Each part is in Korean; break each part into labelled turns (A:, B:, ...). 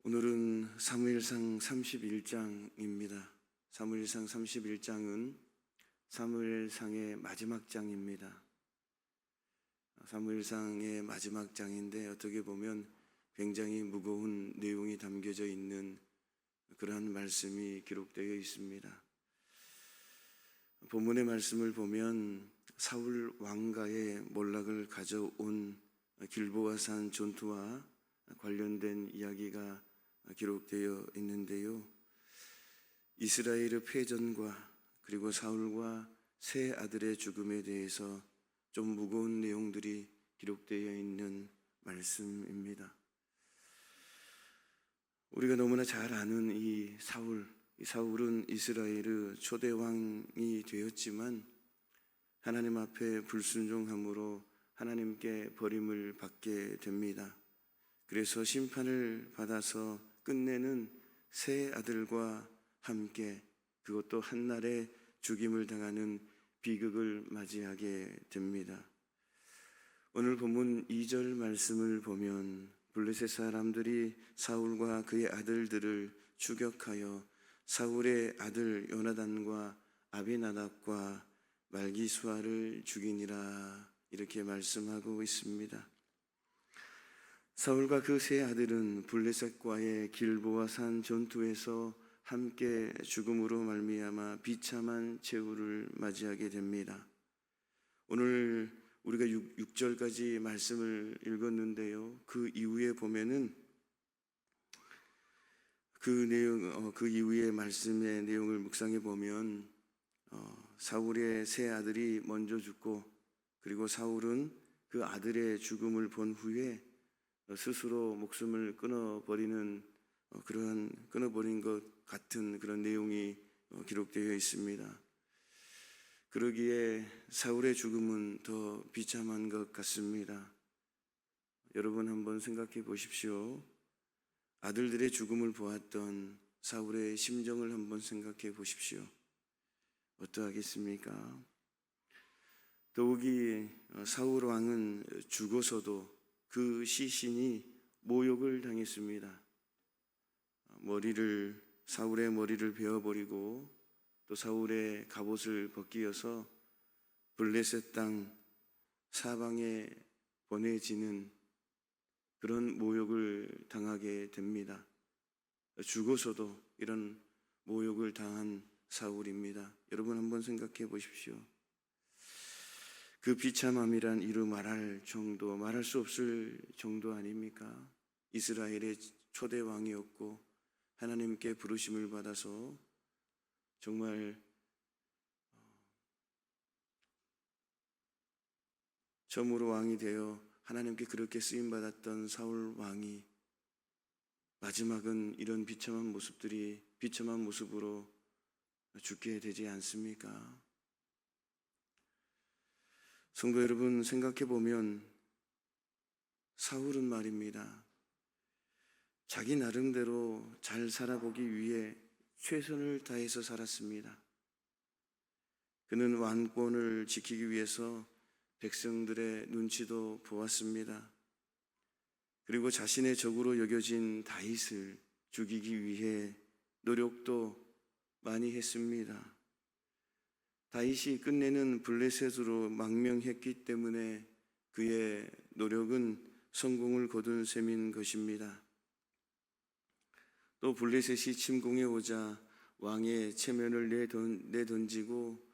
A: 오늘은 사무엘상 31장입니다. 사무엘상 31장은 사무엘상의 마지막 장입니다. 사무엘상의 마지막 장인데 어떻게 보면 굉장히 무거운 내용이 담겨져 있는 그러한 말씀이 기록되어 있습니다. 본문의 말씀을 보면 사울 왕가의 몰락을 가져온 길보아산 전투와 관련된 이야기가 기록되어 있는데요. 이스라엘의 패전과 그리고 사울과 세 아들의 죽음에 대해서 좀 무거운 내용들이 기록되어 있는 말씀입니다. 우리가 너무나 잘 아는 이 사울은 이스라엘의 초대 왕이 되었지만 하나님 앞에 불순종함으로 하나님께 버림을 받게 됩니다. 그래서 심판을 받아서 끝내는 세 아들과 함께 그것도 한날에 죽임을 당하는 비극을 맞이하게 됩니다. 오늘 본문 2절 말씀을 보면 블레셋 사람들이 사울과 그의 아들들을 추격하여 사울의 아들 요나단과 아비나답과 말기수아를 죽이니라 이렇게 말씀하고 있습니다. 사울과 그 세 아들은 블레셋과의 길보아산 전투에서 함께 죽음으로 말미암아 비참한 최후를 맞이하게 됩니다. 오늘 우리가 6절까지 말씀을 읽었는데요. 그 이후에 보면은 그 이후의 말씀의 내용을 묵상해 보면 사울의 세 아들이 먼저 죽고 그리고 사울은 그 아들의 죽음을 본 후에 스스로 목숨을 끊어버린 것 같은 그런 내용이 기록되어 있습니다. 그러기에 사울의 죽음은 더 비참한 것 같습니다. 여러분 한번 생각해 보십시오. 아들들의 죽음을 보았던 사울의 심정을 한번 생각해 보십시오. 어떠하겠습니까? 더욱이 사울 왕은 죽어서도 그 시신이 모욕을 당했습니다. 사울의 머리를 베어버리고 또 사울의 갑옷을 벗기어서 블레셋 땅 사방에 보내지는 그런 모욕을 당하게 됩니다. 죽어서도 이런 모욕을 당한 사울입니다. 여러분 한번 생각해 보십시오. 그 비참함이란 이루 말할 수 없을 정도 아닙니까? 이스라엘의 초대 왕이었고 하나님께 부르심을 받아서 정말 처음으로 왕이 되어 하나님께 그렇게 쓰임받았던 사울 왕이 마지막은 이런 비참한 모습으로 죽게 되지 않습니까? 성도 여러분 생각해 보면 사울은 말입니다. 자기 나름대로 잘 살아보기 위해 최선을 다해서 살았습니다. 그는 왕권을 지키기 위해서 백성들의 눈치도 보았습니다. 그리고 자신의 적으로 여겨진 다윗을 죽이기 위해 노력도 많이 했습니다. 다윗이 끝내는 블레셋으로 망명했기 때문에 그의 노력은 성공을 거둔 셈인 것입니다. 또 블레셋이 침공해 오자 왕의 체면을 내던지고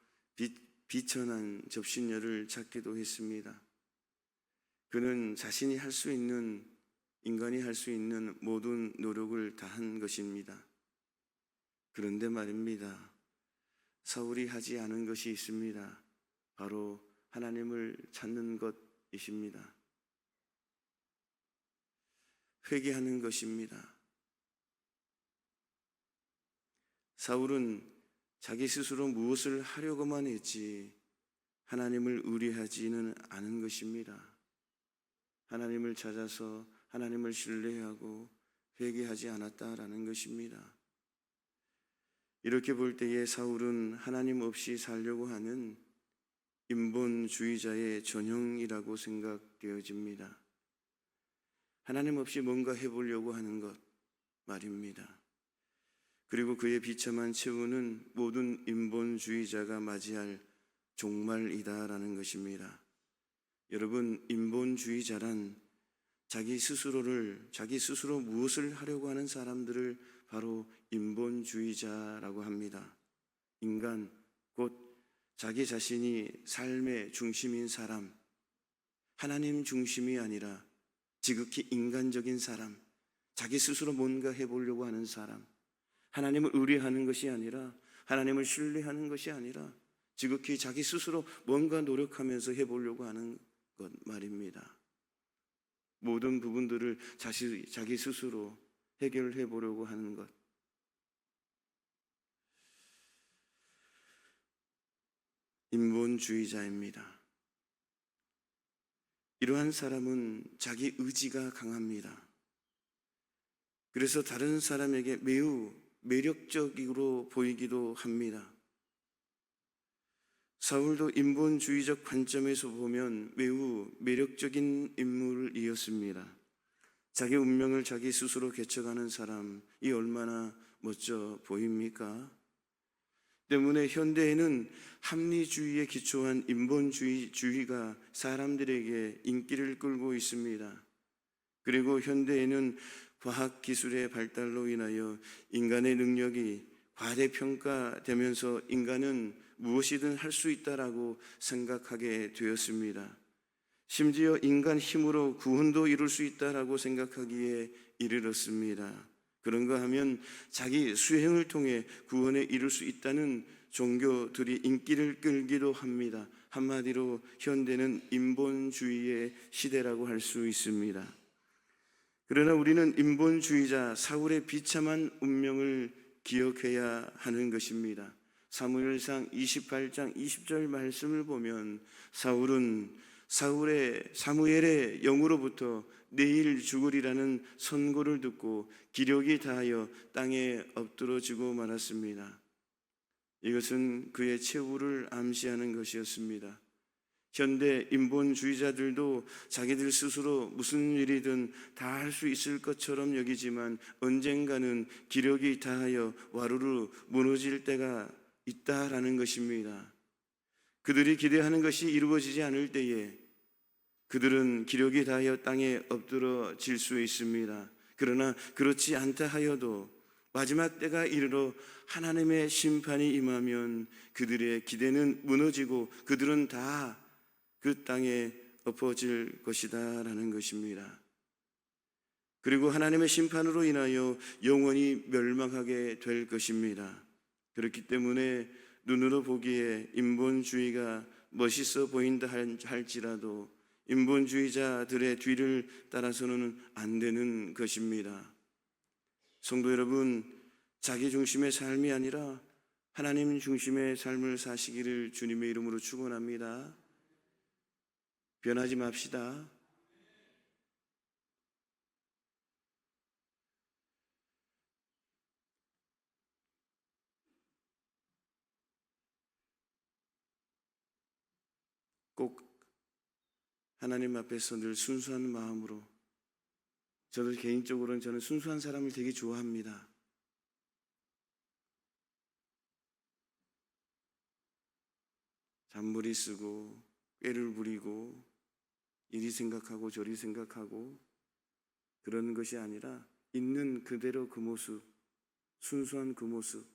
A: 비천한 접신녀를 찾기도 했습니다. 그는 자신이 인간이 할 수 있는 모든 노력을 다한 것입니다. 그런데 말입니다. 사울이 하지 않은 것이 있습니다. 바로 하나님을 찾는 것이십니다. 회개하는 것입니다. 사울은 자기 스스로 무엇을 하려고만 했지 하나님을 의뢰하지는 않은 것입니다. 하나님을 찾아서 하나님을 신뢰하고 회개하지 않았다라는 것입니다. 이렇게 볼 때에 사울은 하나님 없이 살려고 하는 인본주의자의 전형이라고 생각되어집니다. 하나님 없이 뭔가 해보려고 하는 것 말입니다. 그리고 그의 비참한 최후는 모든 인본주의자가 맞이할 종말이다라는 것입니다. 여러분, 인본주의자란 자기 스스로 무엇을 하려고 하는 사람들을 바로 인본주의자라고 합니다. 인간, 곧 자기 자신이 삶의 중심인 사람, 하나님 중심이 아니라 지극히 인간적인 사람, 자기 스스로 뭔가 해보려고 하는 사람, 하나님을 의뢰하는 것이 아니라, 하나님을 신뢰하는 것이 아니라 지극히 자기 스스로 뭔가 노력하면서 해보려고 하는 것 말입니다. 모든 부분들을 자기 스스로 해결해 보려고 하는 것. 인본주의자입니다. 이러한 사람은 자기 의지가 강합니다. 그래서 다른 사람에게 매우 매력적으로 보이기도 합니다. 사울도 인본주의적 관점에서 보면 매우 매력적인 인물이었습니다. 자기 운명을 자기 스스로 개척하는 사람이 얼마나 멋져 보입니까? 때문에 현대에는 합리주의에 기초한 인본주의가 사람들에게 인기를 끌고 있습니다. 그리고 현대에는 과학기술의 발달로 인하여 인간의 능력이 과대평가되면서 인간은 무엇이든 할 수 있다라고 생각하게 되었습니다. 심지어 인간 힘으로 구원도 이룰 수 있다라고 생각하기에 이르렀습니다. 그런가 하면 자기 수행을 통해 구원에 이룰 수 있다는 종교들이 인기를 끌기도 합니다. 한마디로 현대는 인본주의의 시대라고 할 수 있습니다. 그러나 우리는 인본주의자 사울의 비참한 운명을 기억해야 하는 것입니다. 사무엘상 28장 20절 말씀을 보면 사무엘의 영으로부터 내일 죽으리라는 선고를 듣고 기력이 다하여 땅에 엎드러지고 말았습니다. 이것은 그의 최후를 암시하는 것이었습니다. 현대 인본주의자들도 자기들 스스로 무슨 일이든 다 할 수 있을 것처럼 여기지만 언젠가는 기력이 다하여 와르르 무너질 때가 있다라는 것입니다. 그들이 기대하는 것이 이루어지지 않을 때에 그들은 기력이 다하여 땅에 엎드러질 수 있습니다. 그러나 그렇지 않다 하여도 마지막 때가 이르러 하나님의 심판이 임하면 그들의 기대는 무너지고 그들은 다 그 땅에 엎어질 것이다 라는 것입니다. 그리고 하나님의 심판으로 인하여 영원히 멸망하게 될 것입니다. 그렇기 때문에 눈으로 보기에 인본주의가 멋있어 보인다 할지라도 인본주의자들의 뒤를 따라서는 안 되는 것입니다. 성도 여러분, 자기 중심의 삶이 아니라 하나님 중심의 삶을 사시기를 주님의 이름으로 축원합니다. 변하지 맙시다. 꼭 하나님 앞에서 늘 순수한 마음으로, 저도 개인적으로는 저는 순수한 사람을 되게 좋아합니다. 잔머리 쓰고 꾀를 부리고 이리 생각하고 저리 생각하고 그런 것이 아니라 있는 그대로 그 모습, 순수한 그 모습,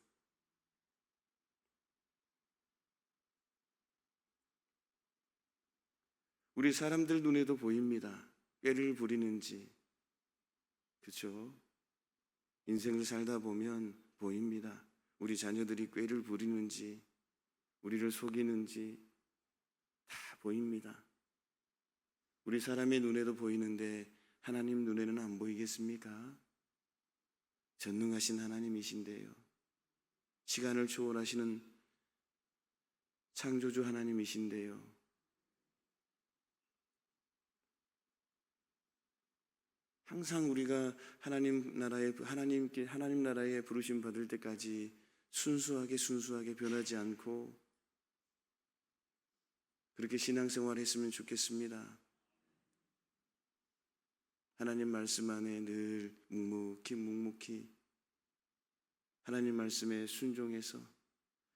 A: 우리 사람들 눈에도 보입니다. 꾀를 부리는지, 그렇죠? 인생을 살다 보면 보입니다. 우리 자녀들이 꾀를 부리는지 우리를 속이는지 다 보입니다. 우리 사람의 눈에도 보이는데 하나님 눈에는 안 보이겠습니까? 전능하신 하나님이신데요. 시간을 초월하시는 창조주 하나님이신데요. 항상 우리가 하나님 나라에 부르심 받을 때까지 순수하게 변하지 않고 그렇게 신앙생활 했으면 좋겠습니다. 하나님 말씀 안에 늘 묵묵히 하나님 말씀에 순종해서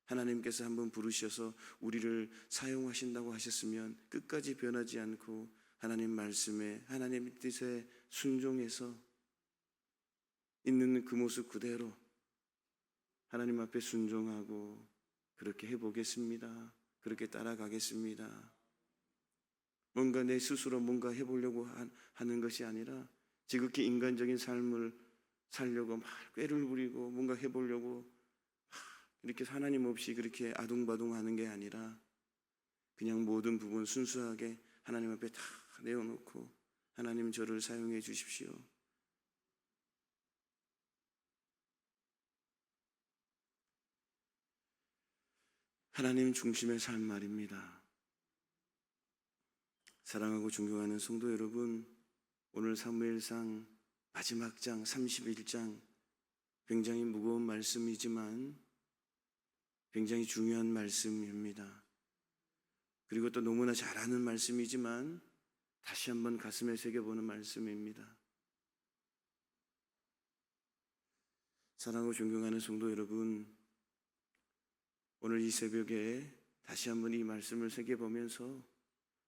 A: 하나님께서 한번 부르셔서 우리를 사용하신다고 하셨으면 끝까지 변하지 않고 하나님 말씀에 하나님 뜻에 순종해서 있는 그 모습 그대로 하나님 앞에 순종하고 그렇게 해보겠습니다. 그렇게 따라가겠습니다. 뭔가 내 스스로 뭔가 해보려고 하는 것이 아니라 지극히 인간적인 삶을 살려고 막 꾀를 부리고 뭔가 해보려고 이렇게 하나님 없이 그렇게 아둥바둥 하는 게 아니라 그냥 모든 부분 순수하게 하나님 앞에 다 내어놓고 하나님 저를 사용해 주십시오. 하나님 중심의 삶 말입니다. 사랑하고 존경하는 성도 여러분, 오늘 사무엘상 마지막 장 31장 굉장히 무거운 말씀이지만 굉장히 중요한 말씀입니다. 그리고 또 너무나 잘 아는 말씀이지만 다시 한번 가슴에 새겨보는 말씀입니다. 사랑하고 존경하는 성도 여러분, 오늘 이 새벽에 다시 한번 이 말씀을 새겨보면서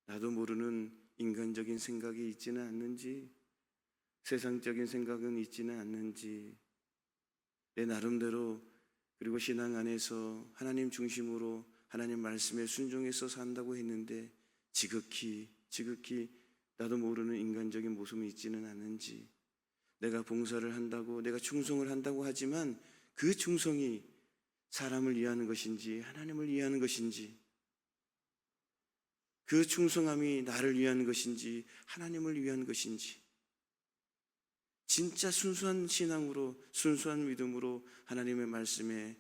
A: 나도 모르는 인간적인 생각이 있지는 않는지, 세상적인 생각은 있지는 않는지, 내 나름대로 그리고 신앙 안에서 하나님 중심으로 하나님 말씀에 순종해서 산다고 했는데 지극히 나도 모르는 인간적인 모습이 있지는 않은지, 내가 봉사를 한다고 내가 충성을 한다고 하지만 그 충성이 사람을 위하는 것인지 하나님을 위하는 것인지, 그 충성함이 나를 위한 것인지 하나님을 위한 것인지, 진짜 순수한 신앙으로 순수한 믿음으로 하나님의 말씀에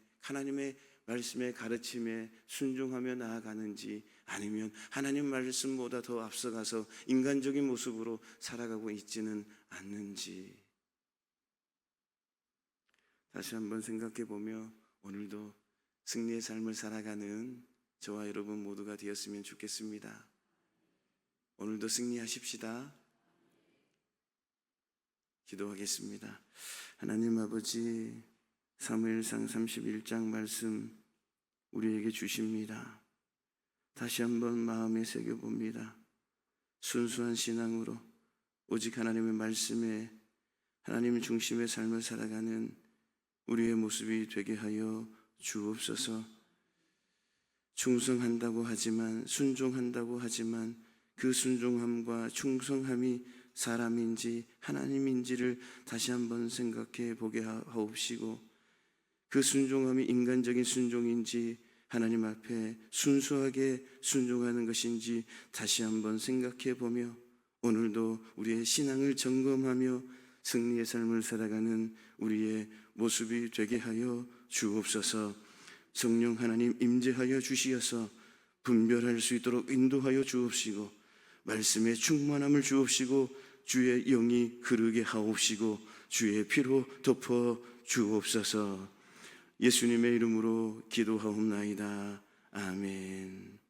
A: 가르침에 순종하며 나아가는지, 아니면 하나님 말씀보다 더 앞서가서 인간적인 모습으로 살아가고 있지는 않는지 다시 한번 생각해 보며 오늘도 승리의 삶을 살아가는 저와 여러분 모두가 되었으면 좋겠습니다. 오늘도 승리하십시다. 기도하겠습니다. 하나님 아버지, 사무엘상 31장 말씀 우리에게 주십니다. 다시 한번 마음에 새겨봅니다. 순수한 신앙으로 오직 하나님의 말씀에 하나님 중심의 삶을 살아가는 우리의 모습이 되게 하여 주옵소서. 충성한다고 하지만, 순종한다고 하지만 그 순종함과 충성함이 사람인지 하나님인지를 다시 한번 생각해 보게 하옵시고, 그 순종함이 인간적인 순종인지 하나님 앞에 순수하게 순종하는 것인지 다시 한번 생각해 보며 오늘도 우리의 신앙을 점검하며 승리의 삶을 살아가는 우리의 모습이 되게 하여 주옵소서. 성령 하나님 임재하여 주시어서 분별할 수 있도록 인도하여 주옵시고, 말씀에 충만함을 주옵시고, 주의 영이 흐르게 하옵시고, 주의 피로 덮어 주옵소서. 예수님의 이름으로 기도하옵나이다. 아멘.